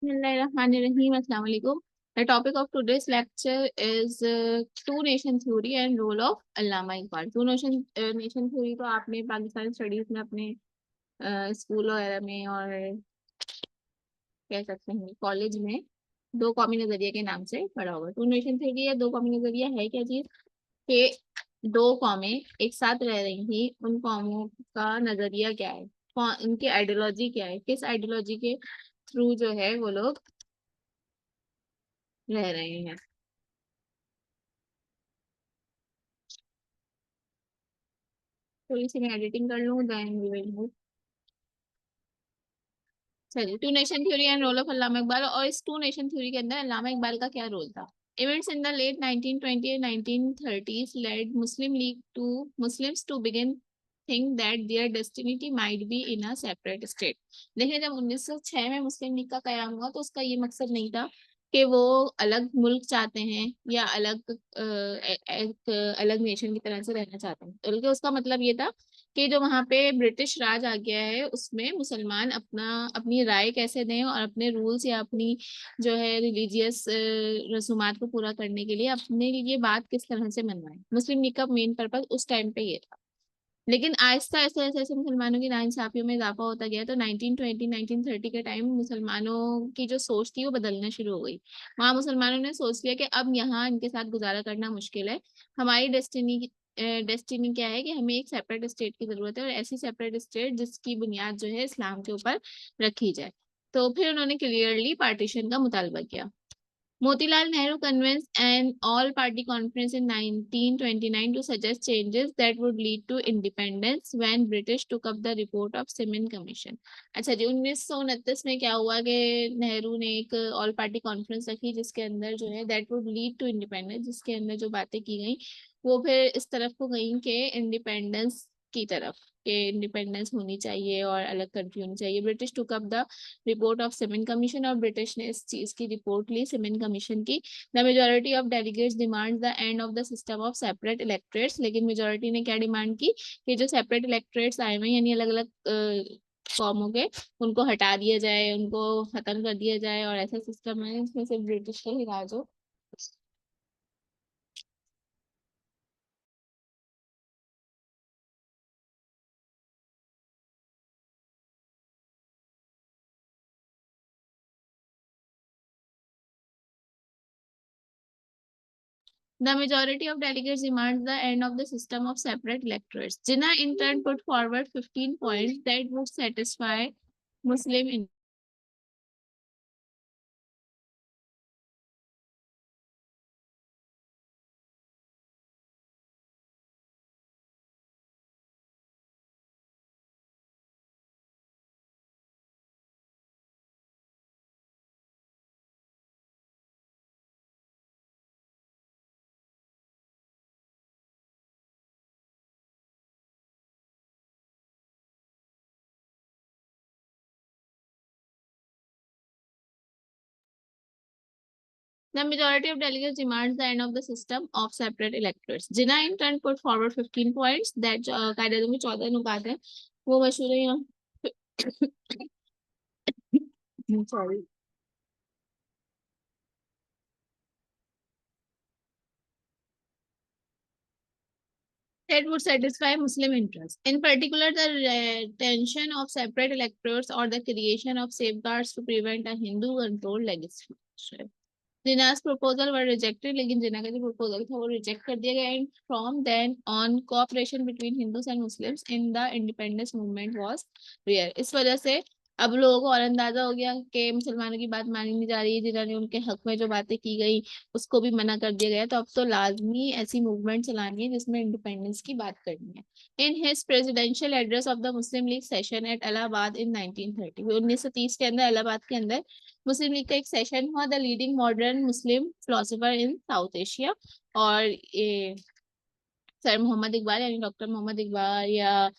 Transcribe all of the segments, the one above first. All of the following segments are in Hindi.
Bismillahirrahmanirrahim. Assalamu alaikum. The topic of today's lecture is two nation theory and role of Allama Iqbal. Two nation theory तो आपने पाकिस्तान स्टडीज में अपने स्कूल वगैरह में और कह सकते हैं कॉलेज में दो कौमी नजरिया के नाम से पढ़ा होगा। टू नेशन थ्योरी या दो कौमी नजरिया है क्या चीज कि दो कौमें एक साथ रह रही थी, उन कौमों का नजरिया क्या है, उनकी आइडियोलॉजी क्या है, किस आइडियोलॉजी के थ्रू जो है वो लोग रह रहे हैं। थोड़ी सी मैं एडिटिंग कर लूँ देन वी विल मूव। चलिए, two nation theory and role of Allama Iqbal. और इस टू नेशन थ्योरी के अंदर अल्लामा इकबाल का क्या रोल था? Events in the late 1920 and 1930s led Muslims to begin think that their destiny might be in a separate state। देखिए, जब 1906 में मुस्लिम लीग का कयाम हुआ तो उसका ये मकसद नहीं था कि वो अलग मुल्क चाहते हैं या एक अलग नेशन की तरह से रहना चाहते हैं, बल्कि उसका मतलब ये था कि जो वहां पे ब्रिटिश राज आ गया है उसमें मुसलमान अपनी राय कैसे दें और अपने रूल्स या अपनी जो है रिलीजियस रसूमात को पूरा करने के लिए अपने लिए बात किस तरह से मनवाएं। मुस्लिम लीग का मेन पर्पज उस टाइम पे ये था। लेकिन आहिस्ता आहिस्ता जैसे जैसे मुसलमानों की नाइंसाफियों में इजाफा होता गया तो 1920 1930 के टाइम मुसलमानों की जो सोच थी वो बदलना शुरू हो गई। वहां मुसलमानों ने सोच लिया कि अब यहाँ इनके साथ गुजारा करना मुश्किल है। हमारी डेस्टिनी क्या है कि हमें एक सेपरेट स्टेट की जरूरत है, और ऐसी सेपरेट स्टेट जिसकी बुनियाद जो है इस्लाम के ऊपर रखी जाए। तो फिर उन्होंने क्लियरली पार्टीशन का मुतालबा किया। Motilal Nehru convenes an all-party conference in 1929 to suggest changes that would lead to independence when British took up the report of Simon Commission। अच्छा जी, 1929 में क्या हुआ कि नेहरू ने एक ऑल पार्टी कॉन्फ्रेंस रखी जिसके अंदर जो है that would lead to independence, जिसके अंदर जो बातें की गई वो फिर इस तरफ को गई कि इंडिपेंडेंस की तरफ, के इंडिपेंडेंस होनी चाहिए और अलग कंट्री होनी चाहिए। British took up the report of Simon Commission, और ब्रिटिश ने इस चीज की रिपोर्ट ली सिमन कमीशन की। The majority of delegates demand the end of the system of separate electorates. लेकिन मेजोरिटी ने क्या डिमांड की कि जो सेपरेट इलेक्टोरेट्स आए हुए हैं यानी अलग अलग कौमों के, उनको हटा दिया जाए, उनको खत्म कर दिया जाए और ऐसा सिस्टम है जिसमें सिर्फ ब्रिटिश का ही राज हो। The majority of delegates demand the end of the system of separate electorates. Jinnah in turn put forward 15 points that would satisfy Muslim. The majority of delegates demands the end of the system of separate electorates. Jinnah in turn put forward 15 points that कायदे में 14 नुकात हैं, वो मशहूर है यहाँ। Sorry. That would satisfy Muslim interests. In particular, the retention of separate electorates or the creation of safeguards to prevent a Hindu-controlled legislature. Jinnah's proposal were rejected, लेकिन जिना का जो प्रपोजल था वो रिजेक्ट कर दिया गया। And from then on cooperation between Hindus and Muslims in the independence movement was rare. इस वजह से अब लोगों को और अंदाजा हो गया कि मुसलमानों की बात मानी नहीं जा रही, जिन्होंने उनके हक में जो बातें की गई उसको भी मना कर दिया गया, तो अब तो लाजमी ऐसी मूवमेंट चलानी है जिसमें इंडिपेंडेंस की बात करनी है। In his presidential address of the Muslim League session at Allahabad in 1930, 1930 के अंदर इलाहाबाद के अंदर मुस्लिम लीग का एक सेशन हुआ, the leading modern Muslim philosopher in south Asia. और ये सर मोहम्मद इकबाल यानी डॉक्टर मोहम्मद इकबाल या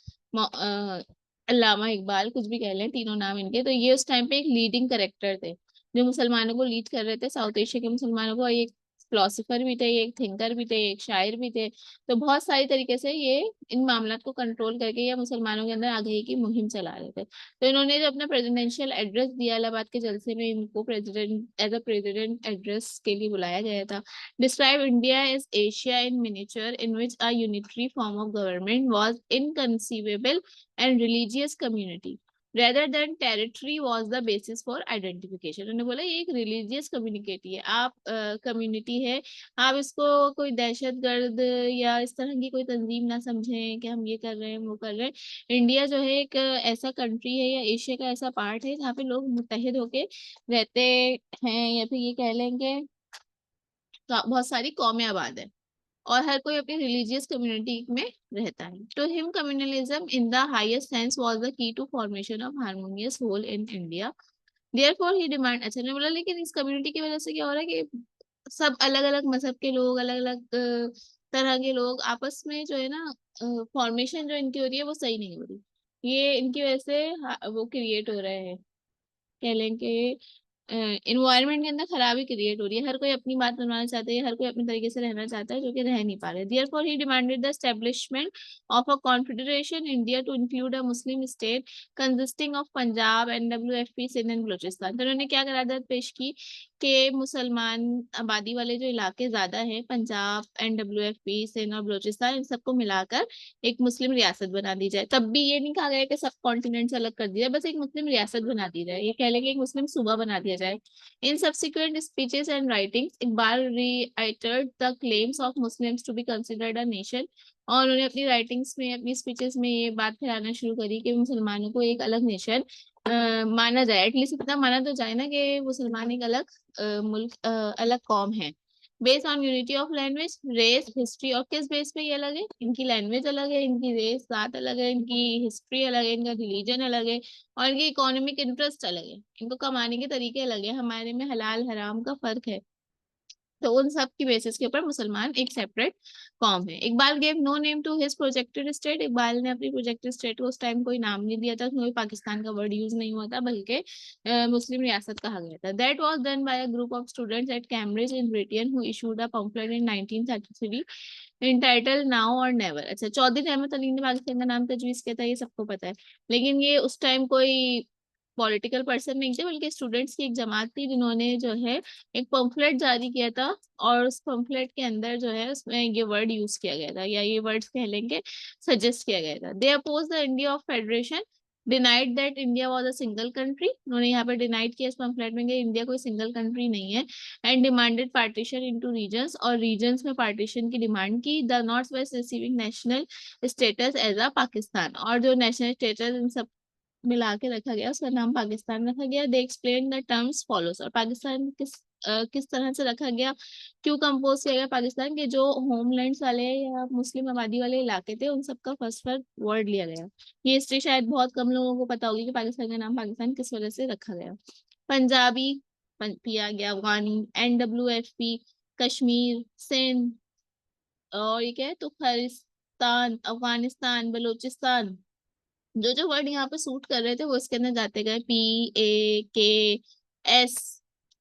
अल्लामा इकबाल, कुछ भी कह लें, तीनों नाम इनके, तो ये उस टाइम पे एक लीडिंग करेक्टर थे जो मुसलमानों को लीड कर रहे थे, साउथ एशिया के मुसलमानों को। ये फिलोसोफर भी थे, ये एक थिंकर भी थे, एक शायर भी थे। तो बहुत सारी तरीके से ये इन मामलों को कंट्रोल करके या मुसलमानों के अंदर आगाही की मुहिम चला रहे थे। तो इन्होंने जो अपना प्रेसिडेंशियल एड्रेस दिया इलाहाबाद के जलसे में, इनको president as a president address के लिए बुलाया गया था। Describe India as Asia in miniature in which a unitary form of government was inconceivable and religious community rather than territory was the basis for identification। उन्होंने बोला ये एक रिलीजियस कम्युनिटी है, आप कम्युनिटी है, आप इसको कोई दहशतगर्द या इस तरह की कोई तंजीम ना समझें कि हम ये कर रहे हैं वो कर रहे हैं। इंडिया जो है एक ऐसा कंट्री है या एशिया का ऐसा पार्ट है जहाँ पे लोग मुत्तहिद होके रहते हैं, या फिर ये कह लेंगे बहुत सारी कौमें आबाद है और हर कोई अपनी रिलीजियस कम्युनिटी में रहता है। तो him communalism in the highest sense was the key to formation of harmonious whole in India. Therefore he demand, अच्छा ने बोला लेकिन इस कम्युनिटी की वजह से क्या हो रहा है कि सब अलग अलग मजहब के लोग, अलग अलग तरह के लोग आपस में जो है ना, फॉर्मेशन जो इनकी हो रही है वो सही नहीं हो रही। ये इनकी वजह से वो क्रिएट हो रहे हैं, कह लें कि इन्वायरमेंट के अंदर खराबी क्रिएट हो रही है। हर कोई अपनी बात बनवाना चाहता है, हर कोई अपने तरीके से रहना चाहता है, जो कि रह नहीं पा रहे। Therefore he demanded the establishment of a confederation India to include a Muslim state consisting of Punjab, NWFP, Sindh and Balochistan. तो उन्होंने क्या करारदाद पेश की कि मुसलमान आबादी वाले जो इलाके ज्यादा हैं, पंजाब, NWFP, सिंध और बलूचिस्तान, इन सबको मिलाकर एक मुस्लिम रियासत बना दी जाए। तब भी ये नहीं कहा गया कि सब कॉन्टिनेंट से अलग कर दिया, बस एक मुस्लिम रियासत बना दी जाए, ये कह लेंगे एक मुस्लिम सूबा बना दिया जाए। In subsequent speeches and writings Iqbal reiterated the claims of Muslims to be considered a nation. और उन्होंने अपनी राइटिंग्स में, अपनी स्पीचेस में ये बात फैलाना शुरू करी कि मुसलमानों को एक अलग नेशन माना जाए। एटलीस्ट इतना माना तो जाए ना कि मुसलमान एक अलग मुल्क, अलग कौम है। Based on unity of language, race, history. और किस बेस पे ये अलग है? इनकी लैंग्वेज अलग है, इनकी रेस जात अलग है, इनकी हिस्ट्री अलग है, इनका रिलीजन अलग है, और इनके इकोनॉमिक इंटरेस्ट अलग है, इनको कमाने के तरीके अलग है। हमारे में हलाल हराम का फर्क है। तो उन सब की बेसिस के ऊपर मुसलमान एक सेपरेट कॉम है। Iqbal gave no name to his projected state. Iqbal ने अपनी प्रोजेक्टेड स्टेट को उस टाइम कोई नाम नहीं दिया था, क्योंकि पाकिस्तान का वर्ड यूज नहीं हुआ था, बल्कि मुस्लिम रियासत कहा गया था। That was done by a group of students at Cambridge in Britain who issued a pamphlet in 1933 entitled now or never. अच्छा, चौधरी रहमत अली ने पाकिस्तान का नाम तजवीज किया था, ये सबको पता है। लेकिन ये उस टाइम कोई पॉलिटिकल पर्सन नहीं थे, बल्कि स्टूडेंट्स की एक जमात थी जिन्होंने जो है एक पंफलेट जारी किया था। और उस पंफलेट के अंदर जो है उसमें ये वर्ड यूज किया गया था, या ये वर्ड्स कह लेंगे सजेस्ट किया गया था। They oppose the India of federation, denied that India was a single country. उन्होंने यहाँ पे डिनाइड किया इस पंफलेट में कि इंडिया कोई सिंगल कंट्री नहीं है। And demanded partition into regions, और रीजन्स में पार्टीशन की डिमांड की। The north west receiving national status as a Pakistan, और जो नेशनल स्टेटस इन सब मिला के रखा गया उसका नाम पाकिस्तान रखा गया। They explain the terms follows. और पाकिस्तान किस तरह से रखा गया, क्यों कंपोज किया गया पाकिस्तान के, जो होमलैंड्स वाले या मुस्लिम आबादी वाले इलाके थे उन सबका फर्स्ट फर्स्ट वर्ड लिया गया। ये हिस्ट्री शायद बहुत कम लोगों को पता होगी कि पाकिस्तान का नाम पाकिस्तान किस वजह से रखा गया। पंजाबी पिया गया, अफगानी, NWFP, कश्मीर, सिंध, और ये क्या है, तो खलिस्तान, अफगानिस्तान, बलूचिस्तान। जो जो वर्ड यहाँ पे सूट कर रहे थे वो इसके अंदर जाते गए। PAKS,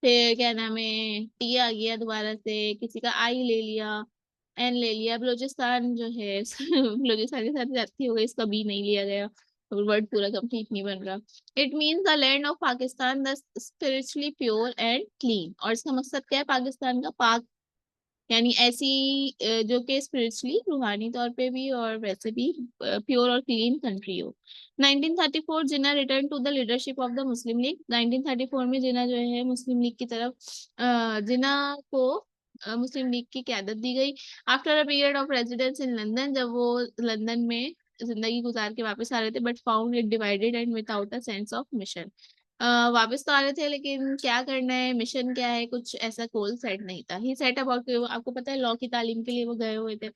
फिर क्या नाम है, T आ गया दोबारा से, किसी का I ले लिया, N ले लिया। बलूचिस्तान जो है बलूचिस्तान के साथ जाती हो गई, इसका B नहीं लिया गया, वर्ड पूरा कंप्लीट नहीं बन रहा। It means the land of Pakistan the spiritually pure and clean. और इसका मकसद क्या है? पाकिस्तान का पाक, यानी ऐसी जो कि स्पिरिचुअली रूहानी तौर पे भी और वैसे भी प्योर और क्लीन कंट्री हो। 1934 Jinnah return to the leadership of the Muslim League. 1934 में जिन्ना जो है मुस्लिम लीग की तरफ, जिन्ना को मुस्लिम लीग की क़यादत दी गई। After a period of residence in London, जब वो लंदन में जिंदगी गुजार के वापस आ रहे थे, but found it divided and without a sense of mission. वापस तो आ रहे थे, लेकिन क्या करना है, मिशन क्या है, कुछ ऐसा गोल सेट नहीं था। ही सेट अबाउट, आपको पता है लॉ की तालीम के लिए वो गए हुए थे।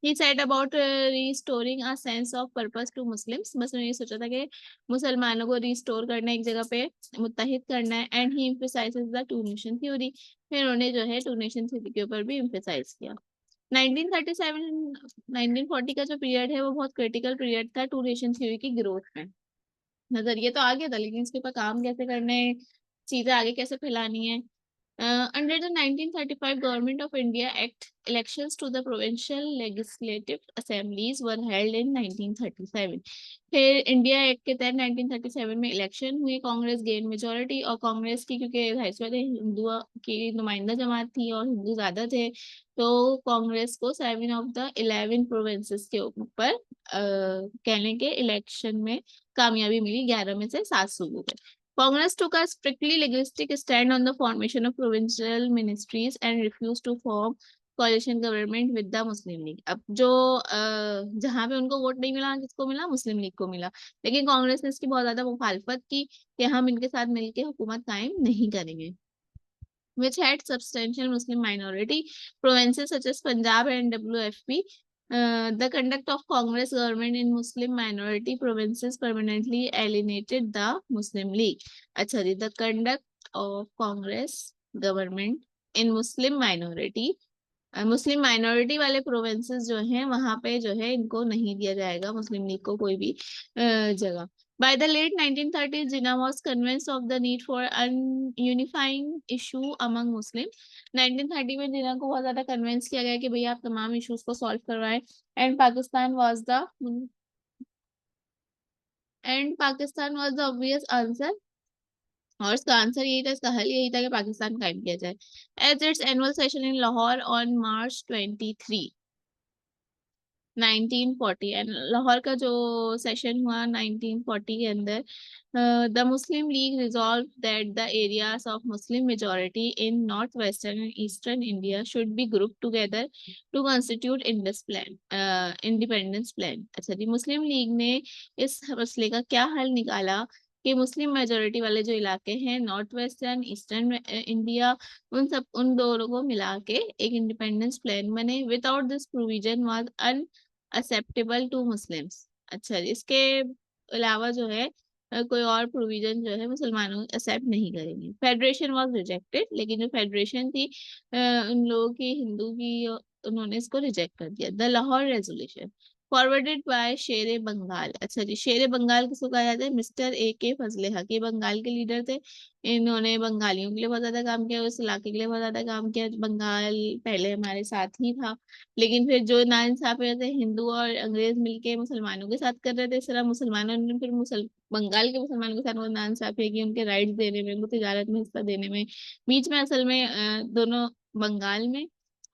He set about restoring a sense of purpose to Muslims. बस उन्होंने ये सोचा था कि मुसलमानों को रिस्टोर करना है, एक जगह पे मुत्तहिद करना है। And he emphasises the two nation theory. फिर उन्होंने जो है टू नेशन थ्योरी के ऊपर भी एम्फसाइज किया। 1937 1940 का जो पीरियड है वो बहुत क्रिटिकल पीरियड था टू नेशन थ्योरी की ग्रोथ में। नजरिए तो आ गया था, लेकिन इसके ऊपर काम कैसे करना है, चीजें आगे कैसे फैलानी है, Under the 1935 Government of India Act, elections to the provincial legislative assemblies were held in 1937. फिर इंडिया एक्ट के तहत 1937 में इलेक्शन हुई, कांग्रेस गेन मेजोरिटी, और कांग्रेस की क्योंकि 250 हिंदुओं की नुमाइंदा जमात थी और हिंदू ज्यादा थे, तो कांग्रेस को 7 ऑफ द 11 प्रोविंसेस के ऊपर कहने के इलेक्शन में कामयाबी मिली, 11 में से 7 सूबों पे। Congress took a strictly legalistic stand on the formation of provincial ministries and refused to form coalition government with the Muslim League. अब जो जहाँ पे उनको वोट नहीं मिला, किसको मिला? मुस्लिम लीग को मिला, लेकिन कांग्रेस ने इसकी बहुत ज्यादा मुखालफत की कि हम इनके साथ मिलकर हुकूमत कायम नहीं करेंगे। Which had substantial Muslim minority provinces such as Punjab and WFP. The conduct of Congress government in Muslim minority provinces permanently alienated the Muslim League. अच्छा जी, the conduct of Congress government in Muslim minority, Muslim minority वाले प्रोविंसेस जो हैं वहां पे जो है इनको नहीं दिया जाएगा मुस्लिम लीग को कोई भी जगह। By the late 1930s, Jinnah was convinced of the need for an unifying issue among Muslims. 1930 में जिन्ना को बहुत ज्यादा कन्विंस किया गया कि भैया आप तमाम इश्यूज को सॉल्व करवाएं, and Pakistan was the obvious answer, और इसका आंसर यही था, इसका हल यही था कि पाकिस्तान कायम किया जाए। As its annual session in Lahore on March 23, 1940, and Lahore का जो सेशन हुआ 1940 के अंदर, the Muslim League resolve that the areas of Muslim majority in north western and eastern India should be group together to constitute independence plan. अच्छा जी, मुस्लिम लीग ने इस मसले का क्या हल निकाला कि मुस्लिम मेजोरिटी वाले जो इलाके हैं नॉर्थ वेस्टर्न ईस्टर्न इंडिया, उन सब उन दोनों को मिला के एक इंडिपेंडेंस प्लान बने। Without this provision was unacceptable to Muslims. अच्छा, इसके अलावा जो है कोई और प्रोविजन जो है मुसलमानों एक्सेप्ट नहीं करेंगे। फेडरेशन वाज रिजेक्टेड, लेकिन जो फेडरेशन थी उन लोगों की हिंदू की, उन्होंने इसको रिजेक्ट कर दिया। The Lahore resolution forwarded by Sher Bangal. अच्छा जी, शेर बंगाल किसको कहा जाता है? Mister A.K. फजले हक, ये बंगाल के लीडर थे। इन्होंने बंगालियों के लिए बहुत ज्यादा काम किया, उस इलाके के लिए बहुत ज्यादा काम किया। बंगाल पहले हमारे साथ ही था, लेकिन फिर जो नाइंसाफी थे हिंदू और अंग्रेज मिलके मुसलमानों के साथ कर रहे थे, इस तरह मुसलमानों ने फिर बंगाल के मुसलमानों के साथ वो नाइंसाफी की, उनके राइट्स देने में, उनको तिजारत में हिस्सा देने में। बीच में असल में दोनों बंगाल में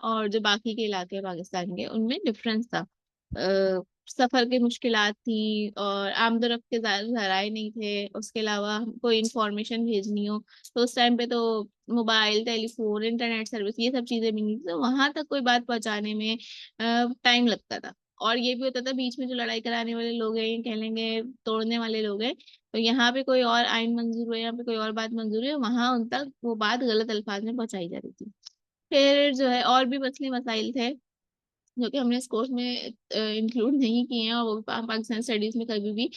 और जो बाकी के इलाके हैं पाकिस्तान के, उनमें डिफरेंस था। सफर की मुश्किलात थी और आमदरफ्त के जराए नहीं थे, उसके अलावा कोई इंफॉर्मेशन भेजनी हो तो उस टाइम पे तो मोबाइल टेलीफोन इंटरनेट सर्विस ये सब चीजें भी नहीं थी, तो वहां तक कोई बात पहुंचाने में टाइम लगता था। और ये भी होता था बीच में जो लड़ाई कराने वाले लोग हैं, ये कह लेंगे तोड़ने वाले लोग हैं, तो यहाँ पे कोई और आइन मंजूर है, यहाँ पे कोई और बात मंजूर है, वहां उन तक वो बात गलत अल्फाज में पहुंचाई जा रही थी। फिर जो है और भी मसले मसाइल थे जो कि हमने इस कोर्स में इंक्लूड नहीं किए हैं, और वो भी पाकिस्तान स्टडीज में कभी भी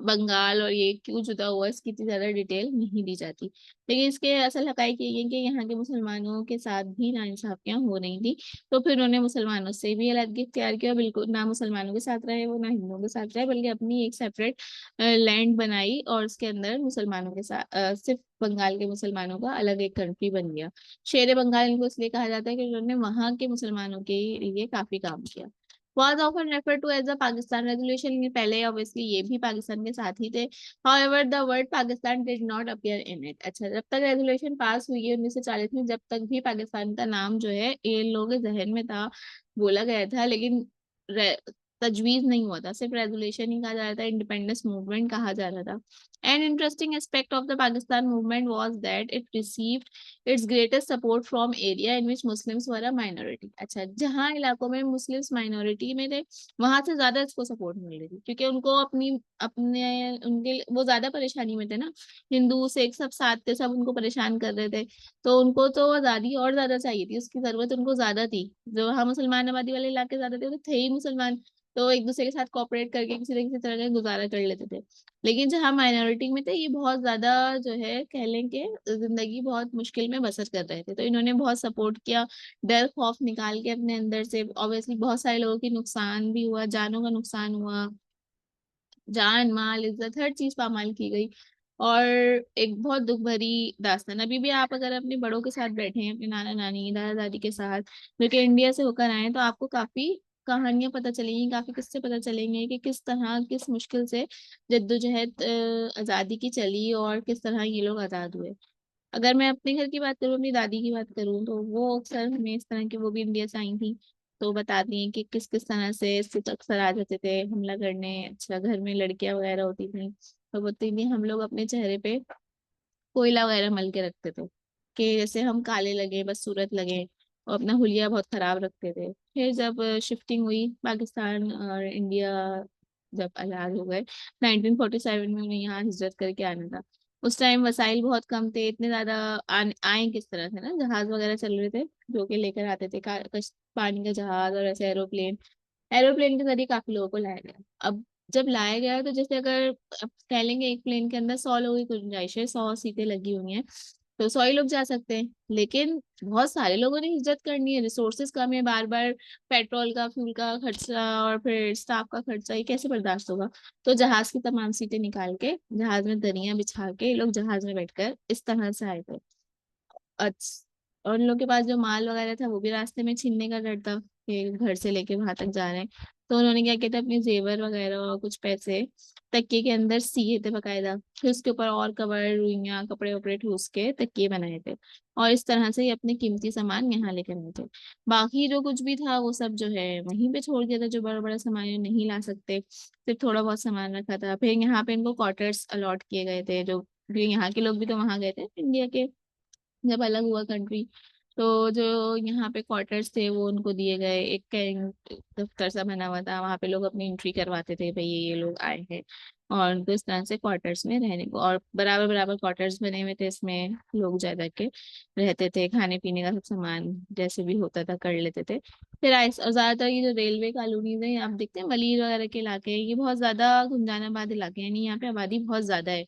बंगाल और ये क्यों जुदा हुआ इसकी इतनी ज्यादा डिटेल नहीं दी जाती। लेकिन इसके असल हकाइक ये हैं कि यहाँ के मुसलमानों के साथ भी नाइंसाफियां हो रही थी, तो फिर उन्होंने मुसलमानों से भी अलग इख्तियार किया, बिल्कुल ना मुसलमानों के साथ रहे वो, ना हिंदुओं के साथ रहे, बल्कि अपनी एक सेपरेट लैंड बनाई और उसके अंदर मुसलमानों के साथ सिर्फ बंगाल के मुसलमानों का अलग एक कंट्री बन गया। शेर बंगाल इनको इसलिए कहा जाता है कि उन्होंने वहां के मुसलमानों के लिए काफी काम किया। was often referred to as the Pakistan Resolution, ये पहले ऑब्वियसली ये भी पाकिस्तान के साथ ही थे। However, the word Pakistan did not appear in it. अच्छा, जब तक रेजोल्यूशन पास हुई है 1940 में, जब तक भी पाकिस्तान का नाम जो है ये लोगों के जहन में था, बोला गया था, लेकिन तजवीज नहीं हुआ था, सिर्फ रेजोल्यूशन ही कहा जा रहा था, इंडिपेंडेंस मूवमेंट कहा जा रहा था। An interesting aspect of the Pakistan movement was that it received its greatest support from area in which Muslims were a minority. अच्छा, जहाँ इलाकों में मुस्लिम्स माइनॉरिटी में थे वहां से ज्यादा इसको सपोर्ट मिल रही थी, क्योंकि उनको अपनी अपने उनके वो ज्यादा परेशानी में थे ना, हिंदू सिख सब साथ थे, सब उनको परेशान कर रहे थे, तो उनको तो आजादी और ज्यादा चाहिए थी, उसकी जरूरत उनको ज्यादा थी। जो वहाँ मुसलमान आबादी वाले इलाके ज्यादा थे, वो थे ही मुसलमान, तो एक दूसरे के साथ कोऑपरेट करके किसी न किसी तरह का गुजारा कर लेते थे। लेकिन जहाँ माइनॉरिटी में थे ये बहुत ज्यादा जो है कह लें कि जिंदगी बहुत मुश्किल में बसर कर रहे थे, तो इन्होंने बहुत सपोर्ट किया, डर खौफ निकाल के अपने अंदर से। ऑब्वियसली बहुत सारे लोगों की नुकसान भी हुआ, जानों का नुकसान हुआ, जान माल इज्जत हर चीज पामाल की गई, और एक बहुत दुख भरी दास्तान। अभी भी आप अगर अपने बड़ों के साथ बैठे हैं, अपने नाना नानी दादा दादी के साथ, जो कि इंडिया से होकर आए हैं, तो आपको काफी कहानियां पता चलेंगी, काफी किस्से पता चलेंगे कि किस तरह किस मुश्किल से जद्दोजहद आजादी की चली और किस तरह ये लोग आजाद हुए। अगर मैं अपने घर की बात करूँ, अपनी दादी की बात करूँ, तो वो अक्सर हमें इस तरह की, वो भी इंडिया से आई थी, तो बताती हैं कि किस किस तरह से सिख अक्सर आ जाते थे हमला करने। अच्छा, घर में लड़कियां वगैरह होती थी, तो बोलती थी हम लोग अपने चेहरे पे कोयला वगैरह मल के रखते थे कि जैसे हम काले लगे, बस सूरत लगे, और अपना हुलिया बहुत खराब रखते थे। फिर जब शिफ्टिंग हुई पाकिस्तान और इंडिया, जब आजाद हो गए 1947 में, उन्हें यहाँ हिजरत करके आना था। उस टाइम वसाइल बहुत कम थे, इतने ज्यादा आए किस तरह से ना, जहाज वगैरह चल रहे थे जो कि लेकर आते थे, पानी का जहाज और ऐसे एरोप्लेन। एरोप्लेन के जरिए काफी लोगों को लाया गया। अब जब लाया गया तो जैसे अगर अब कह लेंगे एक प्लेन के अंदर 100 लोगों की गुंजाइश है, 100 सीटें लगी हुई हैं, तो 100 ही लोग जा सकते हैं। लेकिन बहुत सारे लोगों ने हिजरत करनी है, रिसोर्सेज कम है, बार बार पेट्रोल का, फ्यूल का खर्चा और फिर स्टाफ का खर्चा, ये कैसे बर्दाश्त होगा। तो जहाज की तमाम सीटें निकाल के जहाज में दरियां बिछा के ये लोग जहाज में बैठकर इस तरह से आए थे। अच्छा, और उन लोग के पास जो माल वगैरह था वो भी रास्ते में छीनने का डर था कि घर से लेके वहां तक जा रहे हैं। तो उन्होंने क्या किया था, अपने जेवर वगैरह और कुछ पैसे तकिए के अंदर सिए थे बकायदा, फिर उसके ऊपर और कवर रुइयां कपड़े वपड़े ठूस के तकिए बनाए थे, और इस तरह से ये अपने कीमती सामान यहाँ लेकर आए थे। बाकी जो कुछ भी था वो सब जो है वहीं पे छोड़ दिया था, जो बड़ा बड़ा सामान ये नहीं ला सकते, सिर्फ थोड़ा बहुत सामान रखा था। फिर यहाँ पे इनको क्वार्टर्स अलॉट किए गए थे, जो भी यहाँ के लोग भी तो वहां गए थे इंडिया के, जब अलग हुआ कंट्री, तो जो यहाँ पे क्वार्टर्स थे वो उनको दिए गए। एक कैंट दफ्तर सा बना हुआ था, वहाँ पे लोग अपनी एंट्री करवाते थे, भाई ये लोग आए हैं, और उनको इस तरह से क्वार्टर्स में रहने को, और बराबर बराबर क्वार्टर्स बने हुए थे, इसमें लोग ज्यादा के रहते थे, खाने पीने का सब सामान जैसे भी होता था कर लेते थे। फिर और ज्यादातर ये जो रेलवे कॉलोनीज है, आप देखते हैं वलीर वगैरह के इलाके हैं, ये बहुत ज्यादा गुंजानाबाद इलाके हैं, यानी यहाँ पे आबादी बहुत ज्यादा है।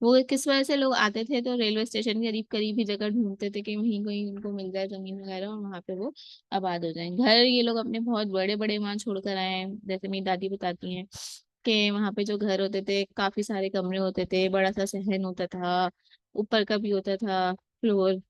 वो किस वजह से लोग आते थे, तो रेलवे स्टेशन के करीब करीब ही जगह ढूंढते थे कि वहीं कहीं उनको मिल जाए जमीन वगैरह, और वहां पे वो आबाद हो जाए। घर ये लोग अपने बहुत बड़े बड़े वहां छोड़कर आए हैं, जैसे मेरी दादी बताती हैं कि वहां पे जो घर होते थे काफी सारे कमरे होते थे, बड़ा सा सहन होता था, ऊपर का भी होता था फ्लोर,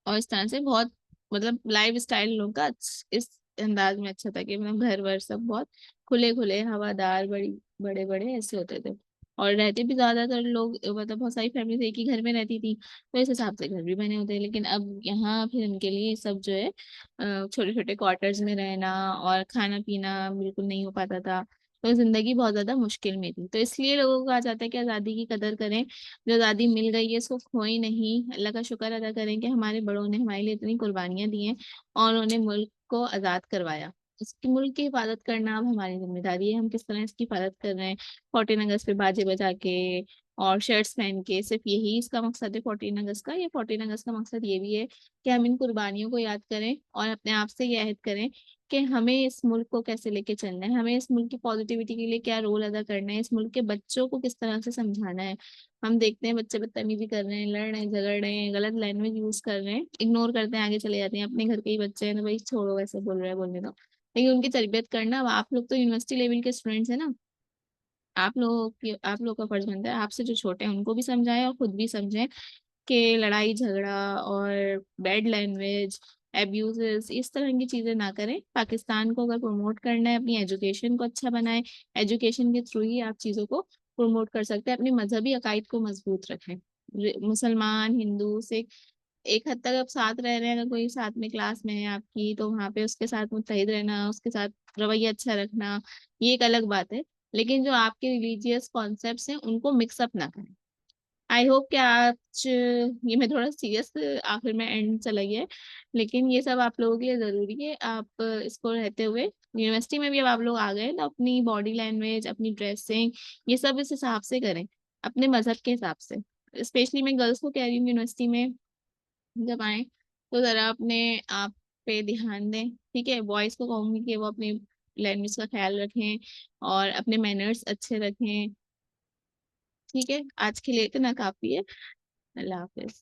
और इस तरह से बहुत, मतलब लाइफ स्टाइल लोगों का इस अंदाज में अच्छा था कि मतलब घर वर सब बहुत खुले खुले हवादार, बड़ी बड़े बड़े ऐसे होते थे। और रहते भी ज्यादातर लोग, मतलब बहुत सारी फैमिली एक ही घर में रहती थी, तो इस हिसाब से घर भी बने होते हैं। लेकिन अब यहाँ फिर इनके लिए सब जो है छोटे छोटे क्वार्टर्स में रहना, और खाना पीना बिल्कुल नहीं हो पाता था, तो जिंदगी बहुत ज्यादा मुश्किल में थी। तो इसलिए लोगों को कहा जाता है कि आज़ादी की कदर करें, जो आज़ादी मिल गई है इसको खोई नहीं, अल्लाह का शुक्र अदा करें कि हमारे बड़ों ने हमारे लिए इतनी कुर्बानियां दी हैं और उन्होंने मुल्क को आज़ाद करवाया। इसकी मुल्क की हिफाजत करना अब हमारी जिम्मेदारी है, हम किस तरह इसकी हिफाजत कर रहे हैं। 14 अगस्त पे बाजे बजा के और शर्ट्स पहन के, सिर्फ यही इसका मकसद है 14 अगस्त का? ये 14 अगस्त का मकसद ये भी है कि हम इन कुर्बानियों को याद करें और अपने आप से ये अहद करें कि हमें इस मुल्क को कैसे लेके चलना है, हमें इस मुल्क की पॉजिटिविटी के लिए क्या रोल अदा करना है, इस मुल्क के बच्चों को किस तरह से समझाना है। हम देखते हैं बच्चे बदतमीजी कर रहे हैं, लड़ रहे हैं, झगड़ रहे हैं, गलत लैंग्वेज यूज कर रहे हैं, इग्नोर करते हैं, आगे चले जाते हैं, अपने घर के ही बच्चे हैं तो भाई छोड़ो, वैसे बोल रहे हैं बोलने दो। लेकिन उनकी तरबियत करना, अब आप लोग तो यूनिवर्सिटी लेवल के स्टूडेंट्स हैं ना, आप लोग का फर्ज बनता है आपसे जो छोटे हैं उनको भी समझाएं और खुद भी समझें कि लड़ाई झगड़ा और बैड लैंग्वेज, एब्यूजेस, इस तरह की चीजें ना करें। पाकिस्तान को अगर प्रमोट करना है, अपनी एजुकेशन को अच्छा बनाएं, एजुकेशन के थ्रू ही आप चीजों को प्रमोट कर सकते हैं। अपने मजहबी अकायद को मजबूत रखें। मुसलमान हिंदू सिख एक हद तक अब साथ रह रहे हैं, अगर कोई साथ में क्लास में है आपकी, तो वहां पे उसके साथ मुत्तहिद रहना, उसके साथ रवैया अच्छा रखना, ये एक अलग बात है। लेकिन जो आपके रिलीजियस कॉन्सेप्ट्स हैं उनको मिक्सअप ना करें। आई होप कि आज ये मैं थोड़ा सीरियस आखिर में एंड चला गया है, लेकिन ये सब आप लोगों के लिए जरूरी है। आप इसको रहते हुए यूनिवर्सिटी में भी अब आप लोग आ गए तो अपनी बॉडी लैंग्वेज, अपनी ड्रेसिंग, ये सब इस हिसाब से करें, अपने मजहब के हिसाब से। स्पेशली मैं गर्ल्स को कह रही हूँ, यूनिवर्सिटी में जब आए तो जरा अपने आप पे ध्यान दें, ठीक है। बॉयज को कहूंगी कि वो अपनी लैंग्वेज का ख्याल रखें और अपने मैनर्स अच्छे रखें, ठीक है। आज के लिए इतना काफी है। अल्लाह हाफिज।